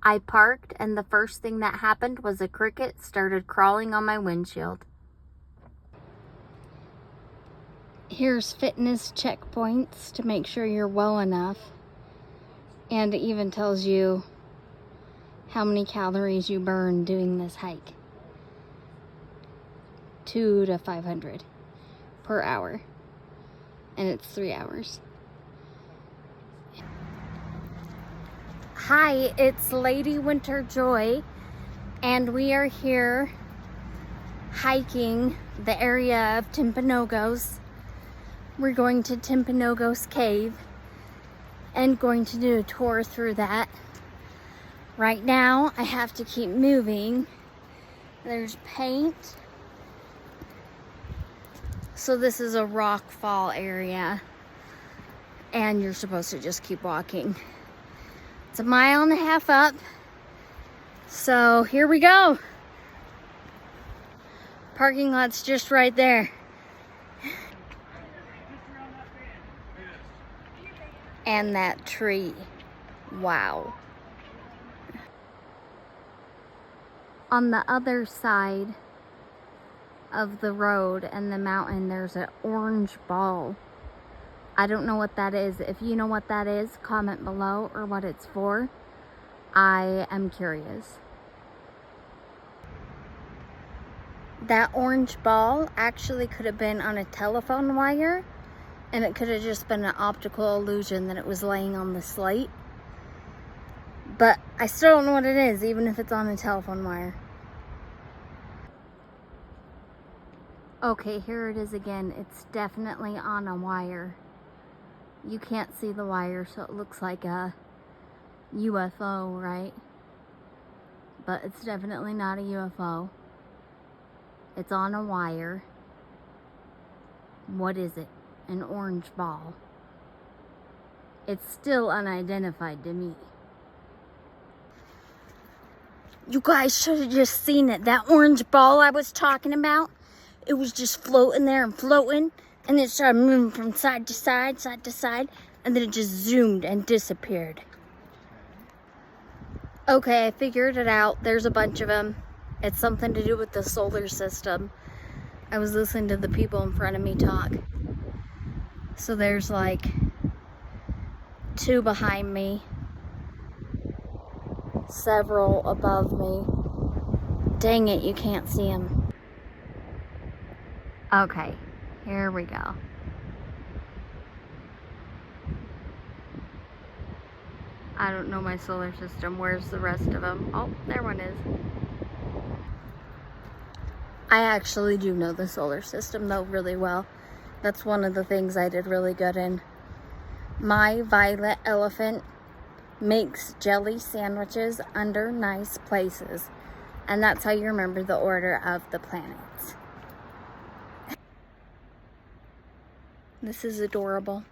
I parked, and the first thing that happened was a cricket started crawling on my windshield. Here's fitness checkpoints to make sure you're well enough. And it even tells you how many calories you burn doing this hike. 200 to 500 per hour. And it's 3 hours. Hi, it's Lady Winter Joy, and we are here hiking the area of Timpanogos. We're going to Timpanogos Cave and going to do a tour through that. Right now, I have to keep moving. There's paint. So this is a rock fall area, and you're supposed to just keep walking. It's a 1.5 miles up, so here we go. Parking lot's just right there. And that tree, wow. On the other side of the road and the mountain, there's an orange ball. I don't know what that is. If you know what that is, comment below or what it's for. I am curious. That orange ball actually could have been on a telephone wire, and it could have just been an optical illusion that it was laying on the slate. But I still don't know what it is, even if it's on a telephone wire. Okay, here it is again. It's definitely on a wire. You can't see the wire, so it looks like a UFO, right? But it's definitely not a UFO. It's on a wire. What is it? An orange ball. It's still unidentified to me. You guys should have just seen it. That orange ball I was talking about, it was just floating there and floating. And it started moving from side to side, and then it just zoomed and disappeared. Okay, I figured it out. There's a bunch of them. It's something to do with the solar system. I was listening to the people in front of me talk. So there's like 2 behind me, several above me. Dang it, you can't see them. Okay. Here we go. I don't know my solar system. Where's the rest of them? Oh, there one is. I actually do know the solar system though really well. That's one of the things I did really good in. My violet elephant makes jelly sandwiches under nice places. And that's how you remember the order of the planets. This is adorable.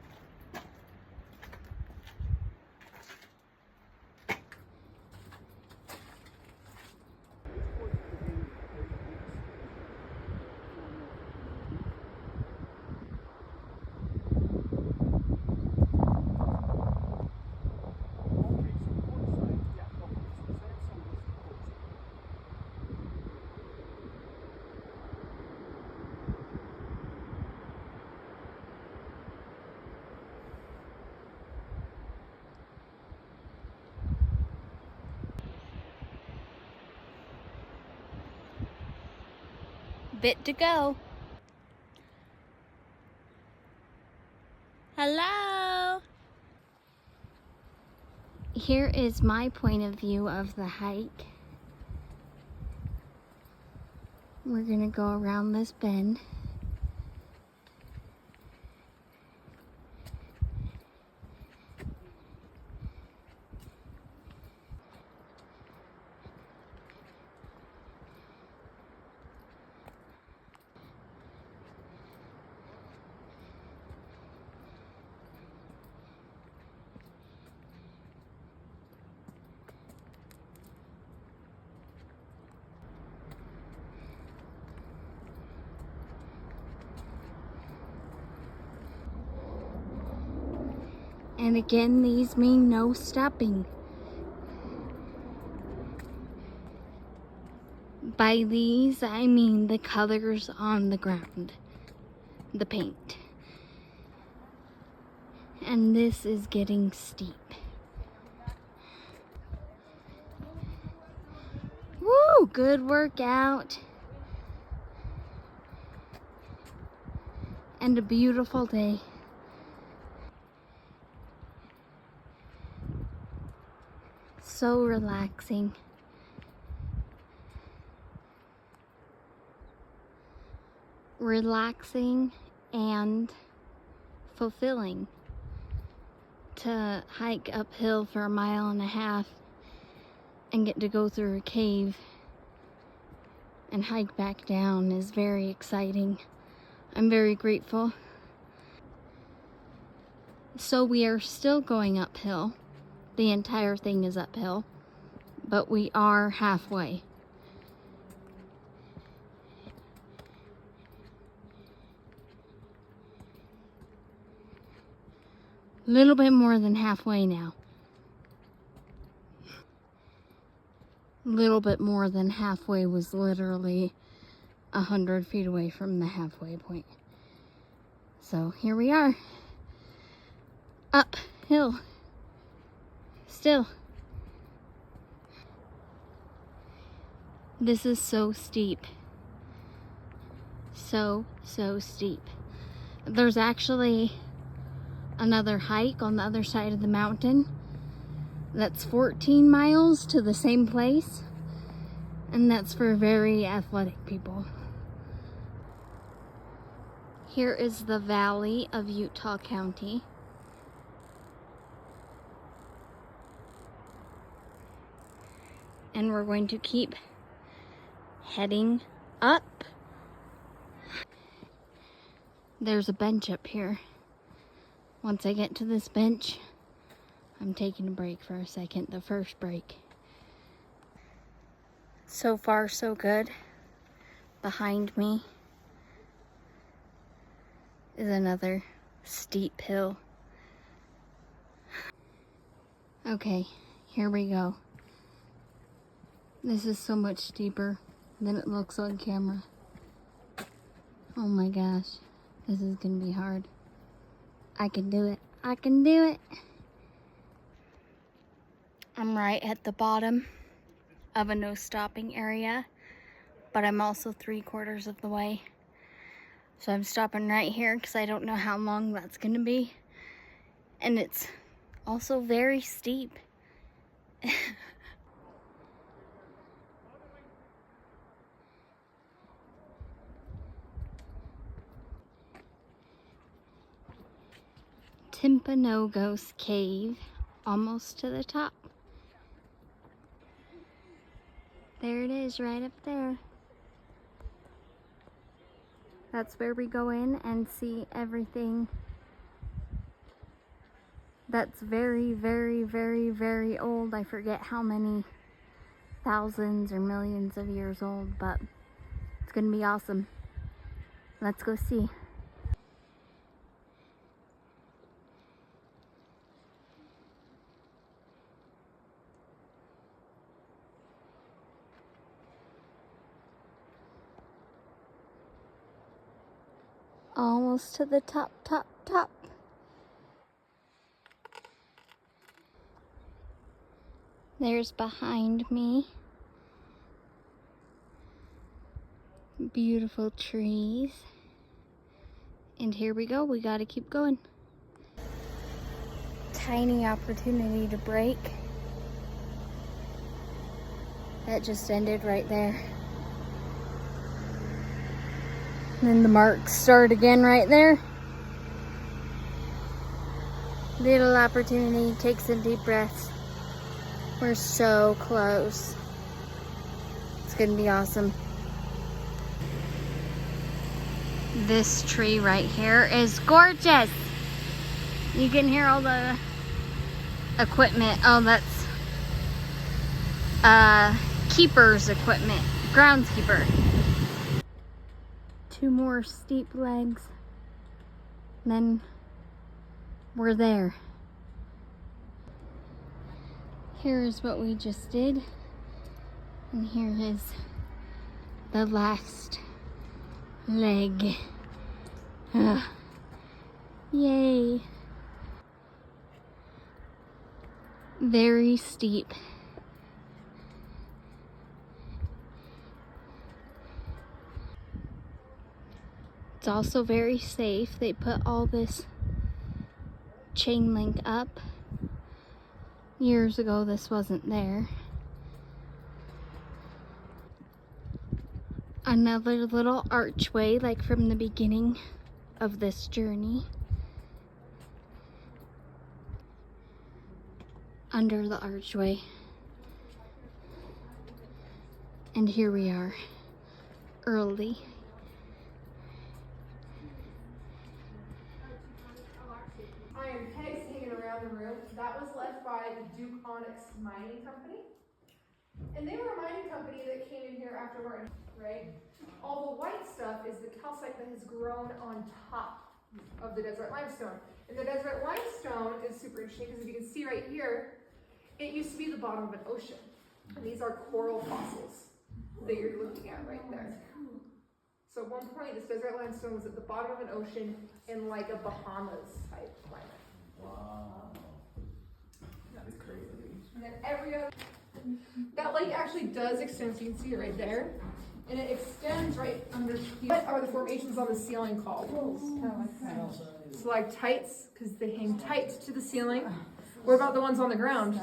Bit to go. Hello. Here is my point of view of the hike. We're gonna go around this bend. And again, these mean no stopping. By these, I mean the colors on the ground, the paint. And this is getting steep. Woo, good workout. And a beautiful day. So relaxing. Relaxing and fulfilling to hike uphill for 1.5 miles and get to go through a cave and hike back down is very exciting. I'm very grateful. So we are still going uphill. The entire thing is uphill, but we are halfway. A little bit more than halfway now. A little bit more than halfway was literally 100 feet away from the halfway point. So here we are. Uphill. Still. This is so steep. So steep. There's actually another hike on the other side of the mountain that's 14 miles to the same place, and that's for very athletic people. Here is the valley of Utah County. And we're going to keep heading up. There's a bench up here. Once I get to this bench, I'm taking a break for a second, the first break. So far, so good. Behind me is another steep hill. Okay, here we go. This is so much steeper than it looks on camera. Oh my gosh, this is gonna be hard. I can do it. I can do it. I'm right at the bottom of a no stopping area, but I'm also 3/4 of the way. So I'm stopping right here because I don't know how long that's gonna be. And it's also very steep. Timpanogos cave, almost to the top. There it is, right up there. That's where we go in and see everything that's very, very, very, very old. I forget how many thousands or millions of years old, but it's gonna be awesome. Let's go see. Almost to the top, top, top. There's behind me beautiful trees. And here we go, we gotta keep going. Tiny opportunity to break. That just ended right there. And then the marks start again right there. Little opportunity, take some deep breaths. We're so close. It's gonna be awesome. This tree right here is gorgeous. You can hear all the equipment. Oh, that's keeper's equipment, groundskeeper. 2 more steep legs, then we're there. Here is what we just did, and here is the last leg. Ugh. Yay. Very steep. It's also very safe. They put all this chain link up. Years ago this wasn't there. Another little archway like from the beginning of this journey. Under the archway. And here we are, early. Iron pegs hanging around the room. That was left by the Duke Onyx Mining Company. And they were a mining company that came in here after Martin, right? All the white stuff is the calcite that has grown on top of the desert limestone. And the desert limestone is super interesting because if you can see right here, it used to be the bottom of an ocean. And these are coral fossils that you're looking at right there. So at one point, this desert limestone was at the bottom of an ocean in like a Bahamas type climate. Wow. That's crazy. And then every other, that lake actually does extend, so you can see it right there. And it extends right under. What are the formations on the ceiling called? Stalactites, because they hang tight to the ceiling. What about the ones on the ground?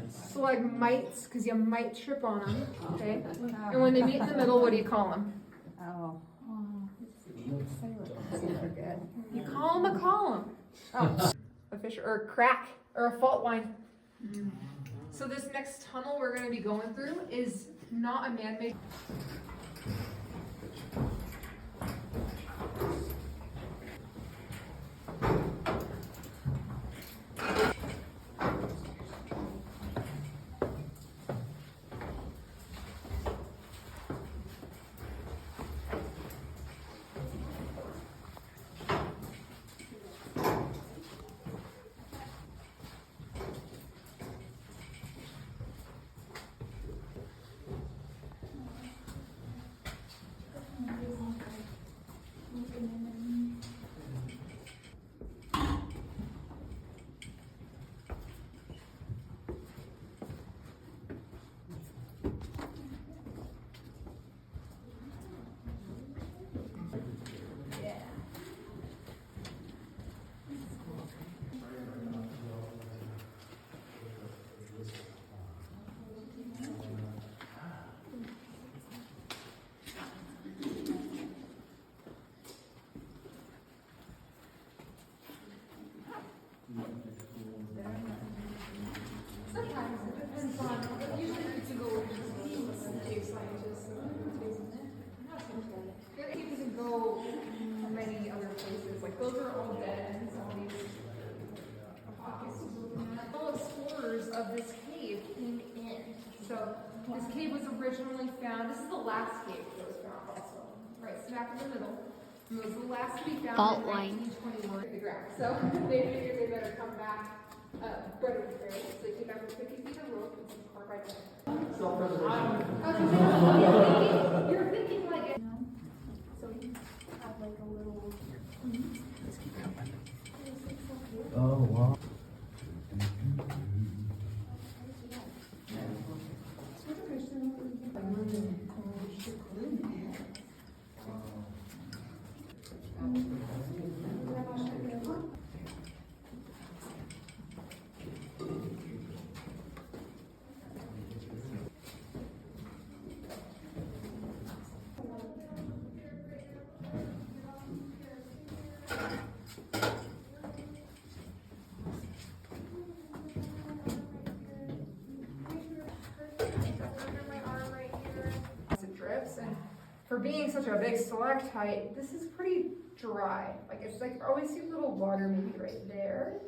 Stalagmites, because you might trip on them. Okay. And when they meet in the middle, what do you call them? Oh. You call them a column. Oh, a fissure or a crack or a fault line. So this next tunnel we're going to be going through is not a man-made. Sometimes it depends on, usually it's a go cave scientists. Their cave doesn't go many other places. Like those are all dead and all these pockets. All explorers of this cave came in. So this cave was originally found, this is the last cave that was found also. Right smack in the middle. And it was the last to be found Fault in line. 1921 at the ground. So they figured they better come back. Better prepared. So they came back with 50 feet of rope and some carbide. You're thinking like it. So we have like a little. Let's keep going. Oh, wow. For being such a big stalactite, this is pretty dry. Like it's like always see a little water maybe right there.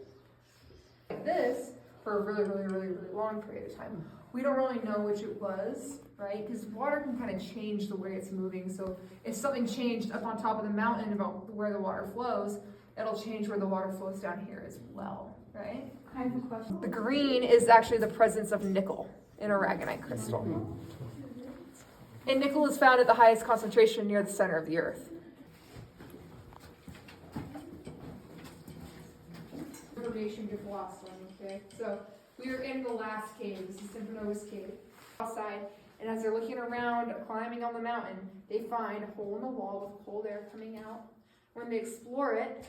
Like this for a really long period of time. We don't really know which it was, right? Because water can kind of change the way it's moving. So if something changed up on top of the mountain about where the water flows, it'll change where the water flows down here as well, right? I have a question. The green is actually the presence of nickel in aragonite crystal. And nickel is found at the highest concentration near the center of the earth. Information gets lost on me, okay? So we are in the last cave. This is Timpanogos Cave. Outside, and as they're looking around, climbing on the mountain, they find a hole in the wall with cold air coming out. When they explore it,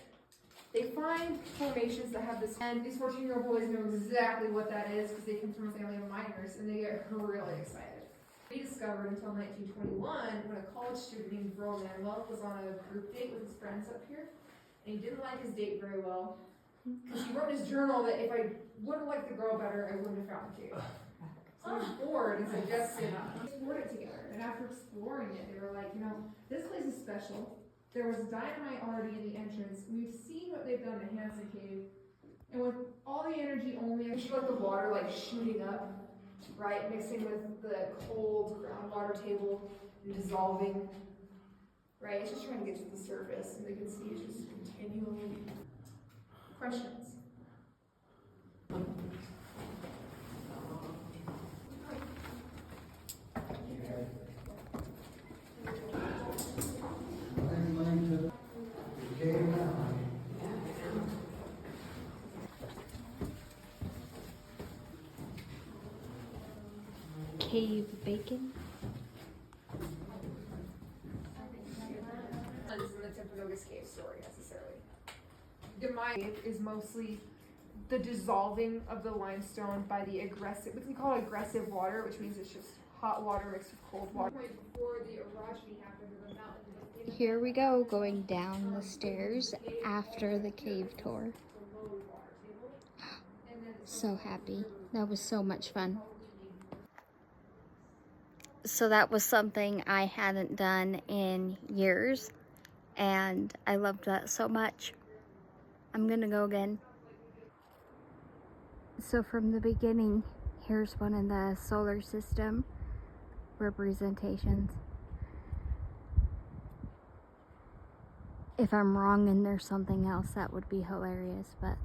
they find formations that have this, and these 14-year-old boys know exactly what that is because they come from a family of miners, and they get really excited. They discovered until 1921 when a college student named Burl Manuel was on a group date with his friends up here, and he didn't like his date very well because he wrote in his journal that if I would have liked the girl better, I wouldn't have found the cave. So he was bored and suggested we explored it together. And after exploring it, they were like, you know, this place is special. There was dynamite already in the entrance. We've seen what they've done to Hansen Cave. And with all the energy only, I feel like the water like shooting up, right? Mixing with the cold groundwater table and dissolving. Right? It's just trying to get to the surface. And you can see it's just continually. Questions? Cave bacon. This isn't the Timpanogos Cave story necessarily. The mine cave is mostly the dissolving of the limestone by the aggressive, what we call aggressive water, which means it's just hot water mixed with cold water. Before the orogeny happened in the mountain. Here we go, going down the stairs after the cave tour. So happy. That was so much fun. So that was something I hadn't done in years, and I loved that so much. I'm gonna go again. So from the beginning, here's one of the solar system representations. If I'm wrong and there's something else, that would be hilarious, but...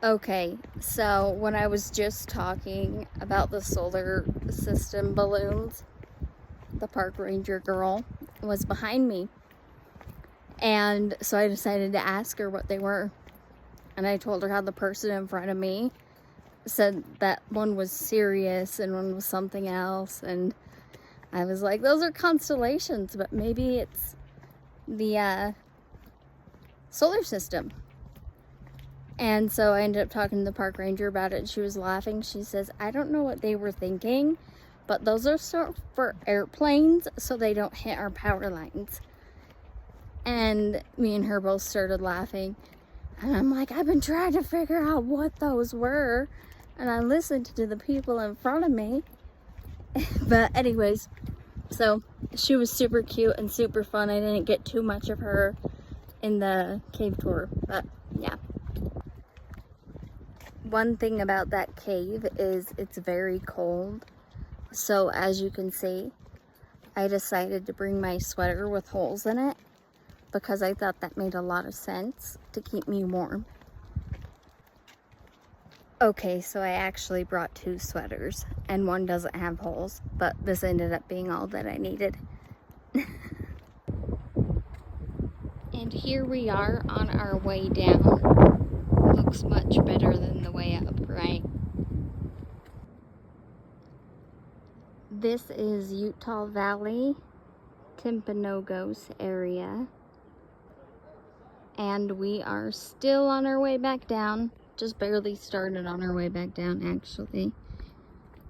Okay, so when I was just talking about the solar system balloons, the park ranger girl was behind me. And so I decided to ask her what they were. And I told her how the person in front of me said that one was Sirius and one was something else. And I was like, those are constellations, but maybe it's the solar system. And so I ended up talking to the park ranger about it, and she was laughing. She says, I don't know what they were thinking, but those are sort for airplanes so they don't hit our power lines. And me and her both started laughing. And I'm like, I've been trying to figure out what those were. And I listened to the people in front of me. But anyways, so she was super cute and super fun. I didn't get too much of her in the cave tour, but yeah. One thing about that cave is it's very cold. So as you can see, I decided to bring my sweater with holes in it because I thought that made a lot of sense to keep me warm. Okay, so I actually brought 2 sweaters and one doesn't have holes, but this ended up being all that I needed. And here we are on our way down. Looks much better than the way up, right? This is Utah Valley, Timpanogos area. And we are still on our way back down. Just barely started on our way back down, actually.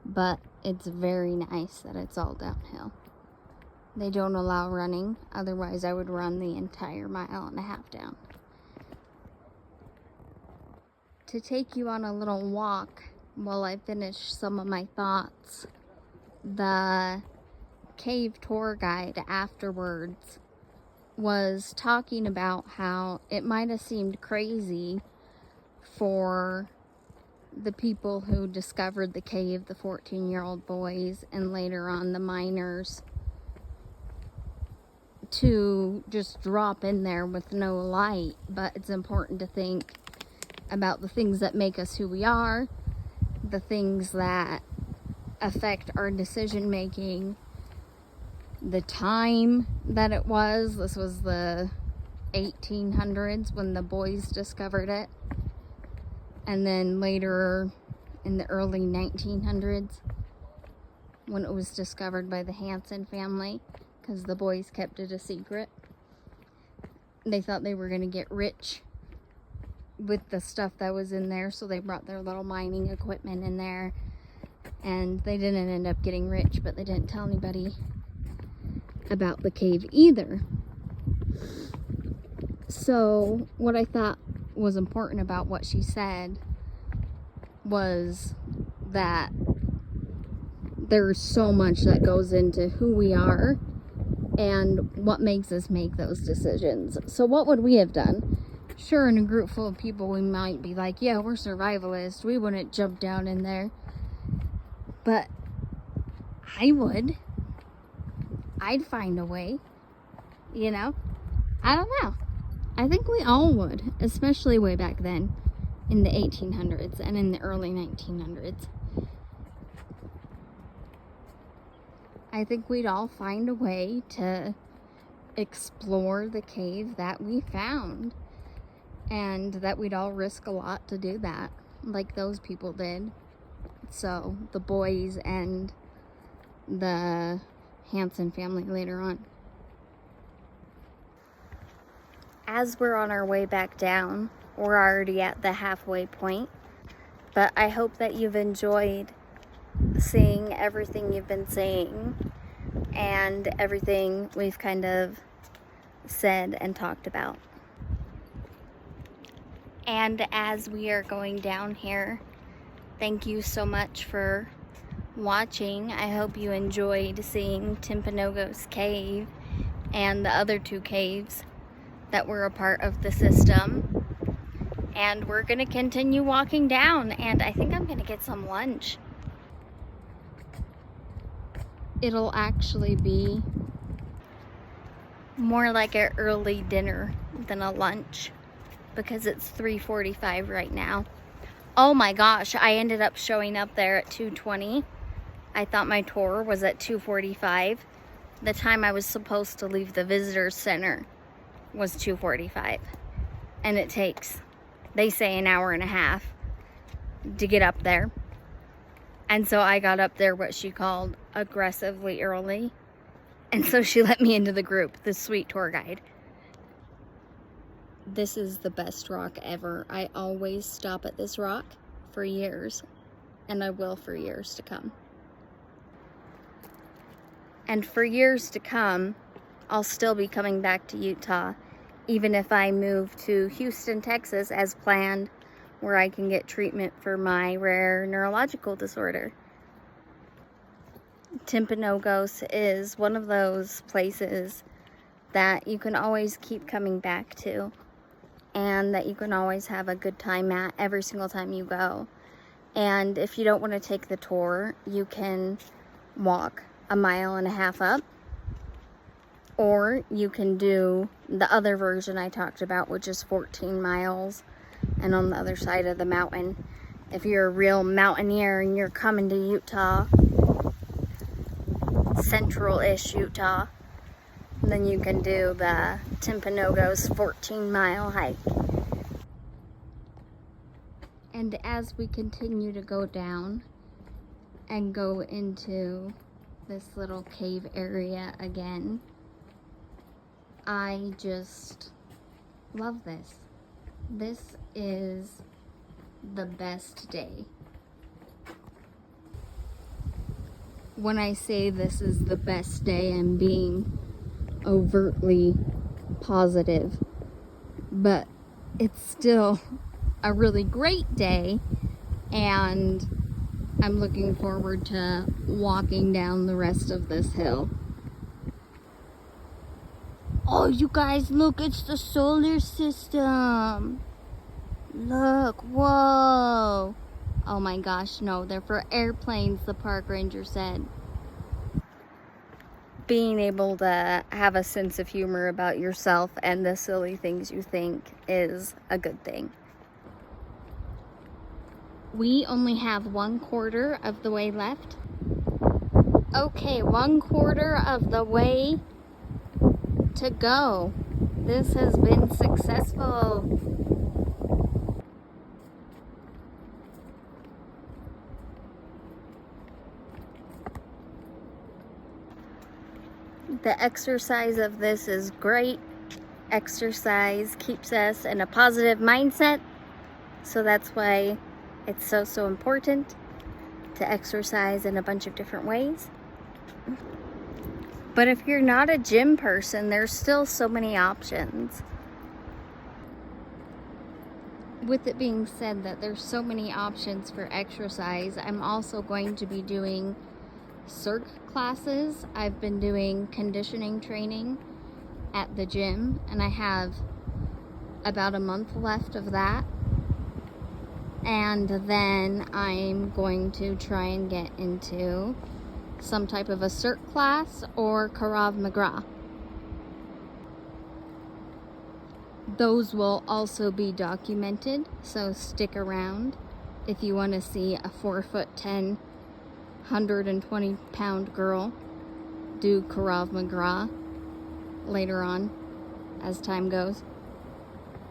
But it's very nice that it's all downhill. They don't allow running, otherwise I would run the entire 1.5 miles down. To take you on a little walk while I finish some of my thoughts, the cave tour guide afterwards was talking about how it might have seemed crazy for the people who discovered the cave, the 14-year-old boys, and later on the miners, to just drop in there with no light. But it's important to think about the things that make us who we are, the things that affect our decision making. The time that it was, this was the 1800s when the boys discovered it, and then later in the early 1900s when it was discovered by the Hansen family, because the boys kept it a secret. They thought they were going to get rich with the stuff that was in there, so they brought their little mining equipment in there, and they didn't end up getting rich, but they didn't tell anybody about the cave either. So what I thought was important about what she said was that there's so much that goes into who we are and what makes us make those decisions. So what would we have done? Sure, in a group full of people, we might be like, yeah, we're survivalists. We wouldn't jump down in there. But I would. I'd find a way. You know? I don't know. I think we all would, especially way back then in the 1800s and in the early 1900s. I think we'd all find a way to explore the cave that we found, and that we'd all risk a lot to do that, like those people did. So the boys and the Hansen family later on. As we're on our way back down, we're already at the halfway point, but I hope that you've enjoyed seeing everything you've been saying and everything we've kind of said and talked about. And as we are going down here, thank you so much for watching. I hope you enjoyed seeing Timpanogos Cave and the other two caves that were a part of the system. And we're gonna continue walking down, and I think I'm gonna get some lunch. It'll actually be more like an early dinner than a lunch, because it's 3:45 right now. Oh my gosh, I ended up showing up there at 2:20. I thought my tour was at 2:45. The time I was supposed to leave the visitor center was 2:45. And it takes, they say, an hour and a half to get up there. And so I got up there what she called aggressively early. And so she let me into the group, this sweet tour guide. This is the best rock ever. I always stop at this rock for years, and I will for years to come. And for years to come, I'll still be coming back to Utah, even if I move to Houston, Texas as planned, where I can get treatment for my rare neurological disorder. Timpanogos is one of those places that you can always keep coming back to, and that you can always have a good time at every single time you go. And if you don't want to take the tour, you can walk 1.5 miles up, or you can do the other version I talked about, which is 14 miles and on the other side of the mountain. If you're a real mountaineer and you're coming to Utah, central-ish Utah, then you can do the Timpanogos 14-mile hike. And as we continue to go down and go into this little cave area again, I just love this. This is the best day. When I say this is the best day, I'm being overtly positive, but it's still a really great day, and I'm looking forward to walking down the rest of this hill. Oh, you guys, look, it's the solar system. Look, whoa. Oh my gosh, no, they're for airplanes, the park ranger said. Being able to have a sense of humor about yourself and the silly things you think is a good thing. We only have 1/4 of the way left, Okay, 1/4 of the way to go. This has been successful. The exercise of this is great. Exercise keeps us in a positive mindset, so that's why it's so important to exercise in a bunch of different ways. But if you're not a gym person, there's still so many options. With it being said that there's so many options for exercise, I'm also going to be doing circ classes. I've been doing conditioning training at the gym, and I have about a month left of that. And then I'm going to try and get into some type of a circ class or Krav Maga. Those will also be documented, so stick around if you want to see a 4'10", 120-pound girl do Krav Maga later on as time goes,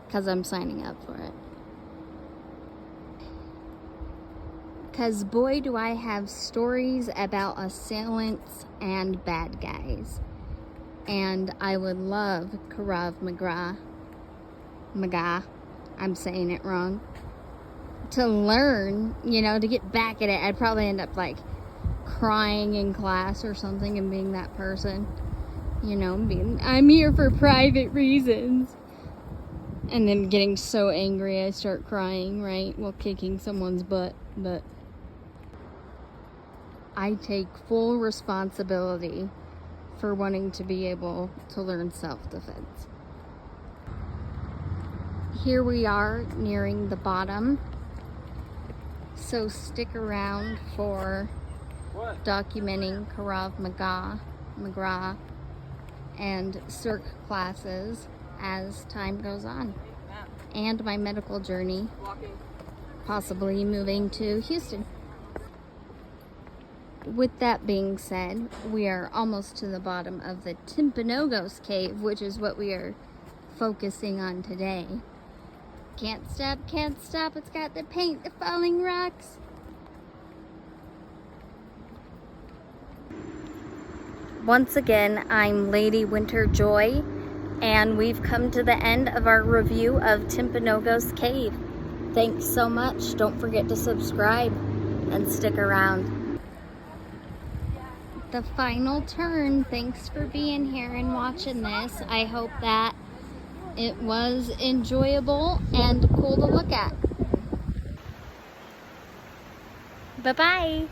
because I'm signing up for it. Because boy, do I have stories about assailants and bad guys. And I would love Krav Maga, I'm saying it wrong, to learn, you know, to get back at it. I'd probably end up like crying in class or something and being that person, you know, being, I'm here for private reasons. And then getting so angry I start crying, right, while kicking someone's butt. But I take full responsibility for wanting to be able to learn self-defense. Here we are nearing the bottom, so stick around for documenting Krav Maga, and circ classes as time goes on, and my medical journey, possibly moving to Houston. With that being said, we are almost to the bottom of the Timpanogos cave, which is what we are focusing on today. Can't stop, it's got the paint, the falling rocks. Once again, I'm Lady Winter Joy, and we've come to the end of our review of Timpanogos Cave. Thanks so much. Don't forget to subscribe and stick around. The final turn. Thanks for being here and watching this. I hope that it was enjoyable and cool to look at. Bye-bye.